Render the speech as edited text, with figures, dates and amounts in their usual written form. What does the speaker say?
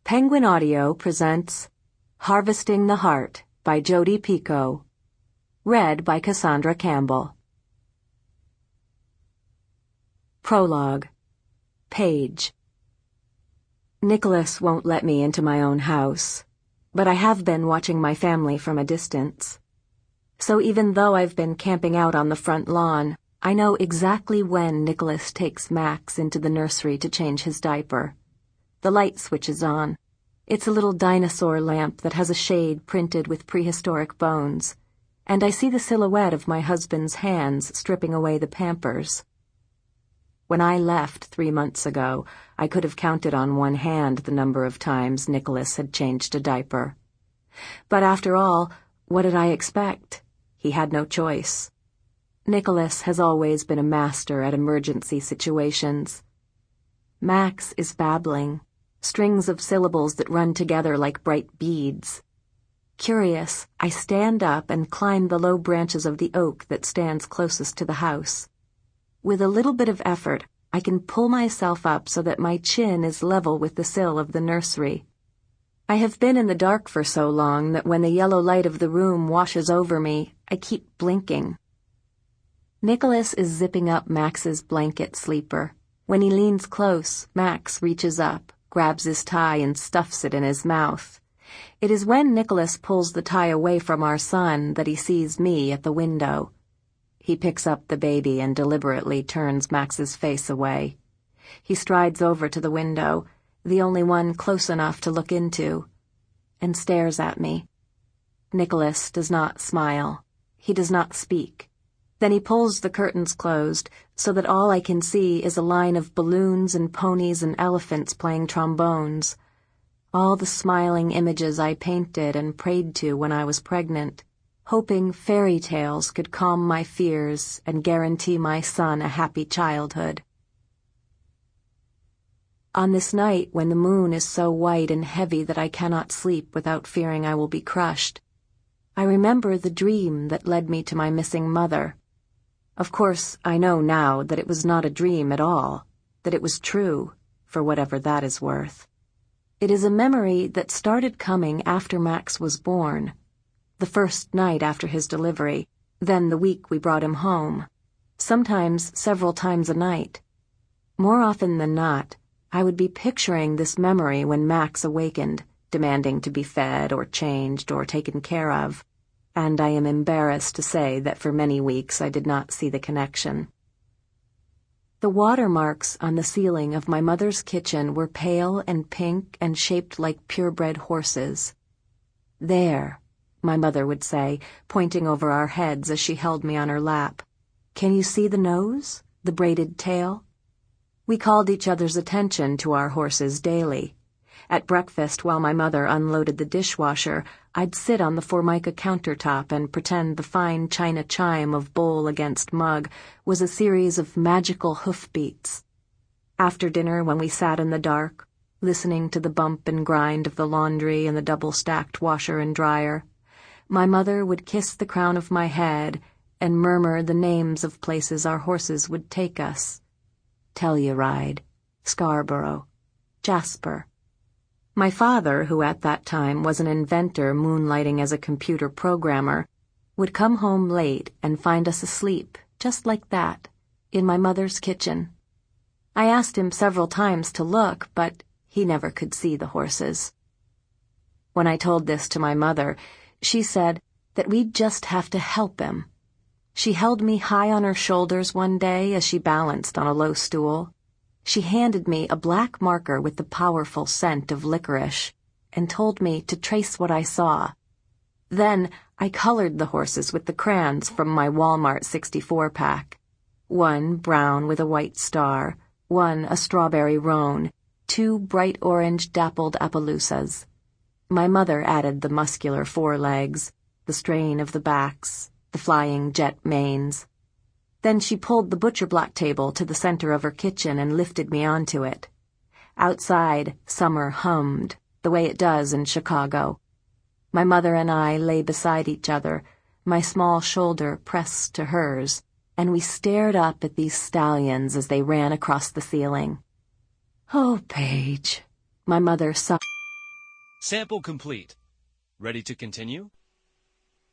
Penguin Audio presents Harvesting the Heart by Jodi Picoult. Read by Cassandra Campbell. Prologue. Paige. Nicholas won't let me into my own house, but I have been watching my family from a distance. So even though I've been camping out on the front lawn, I know exactly when Nicholas takes Max into the nursery to change his diaper. The light switches on. It's a little dinosaur lamp that has a shade printed with prehistoric bones, and I see the silhouette of my husband's hands stripping away the Pampers. When I left 3 months ago, I could have counted on one hand the number of times Nicholas had changed a diaper. But after all, what did I expect? He had no choice. Nicholas has always been a master at emergency situations. Max is babbling, strings of syllables that run together like bright beads. Curious, I stand up and climb the low branches of the oak that stands closest to the house. With a little bit of effort, I can pull myself up so that my chin is level with the sill of the nursery. I have been in the dark for so long that when the yellow light of the room washes over me, I keep blinking. Nicholas is zipping up Max's blanket sleeper. When he leans close, Max reaches up, grabs his tie and stuffs it in his mouth. It is when Nicholas pulls the tie away from our son that he sees me at the window. He picks up the baby and deliberately turns Max's face away. He strides over to the window, the only one close enough to look into, and stares at me. Nicholas does not smile. He does not speak. Then he pulls the curtains closed so that all I can see is a line of balloons and ponies and elephants playing trombones. All the smiling images I painted and prayed to when I was pregnant, hoping fairy tales could calm my fears and guarantee my son a happy childhood. On this night when the moon is so white and heavy that I cannot sleep without fearing I will be crushed, I remember the dream that led me to my missing mother. Of course, I know now that it was not a dream at all, that it was true, for whatever that is worth. It is a memory that started coming after Max was born, the first night after his delivery, then the week we brought him home, sometimes several times a night. More often than not, I would be picturing this memory when Max awakened, demanding to be fed or changed or taken care of, and I am embarrassed to say that for many weeks I did not see the connection. The watermarks on the ceiling of my mother's kitchen were pale and pink and shaped like purebred horses. "There," my mother would say, pointing over our heads as she held me on her lap. "Can you see the nose, the braided tail?" We called each other's attention to our horses daily. At breakfast, while my mother unloaded the dishwasher, I'd sit on the Formica countertop and pretend the fine china chime of bowl against mug was a series of magical hoofbeats. After dinner, when we sat in the dark, listening to the bump and grind of the laundry and the double-stacked washer and dryer, my mother would kiss the crown of my head and murmur the names of places our horses would take us. Telluride, Scarborough, Jasper. My father, who at that time was an inventor moonlighting as a computer programmer, would come home late and find us asleep, just like that, in my mother's kitchen. I asked him several times to look, but he never could see the horses. When I told this to my mother, she said that we'd just have to help him. She held me high on her shoulders one day as she balanced on a low stool. She handed me a black marker with the powerful scent of licorice and told me to trace what I saw. Then I colored the horses with the crayons from my Walmart 64-pack. One brown with a white star, one a strawberry roan, two bright orange dappled Appaloosas. My mother added the muscular forelegs, the strain of the backs, the flying jet manes. Then she pulled the butcher block table to the center of her kitchen and lifted me onto it. Outside, summer hummed, the way it does in Chicago. My mother and I lay beside each other, my small shoulder pressed to hers, and we stared up at these stallions as they ran across the ceiling. "Oh, Paige," my mother sighed. Sample complete. Ready to continue?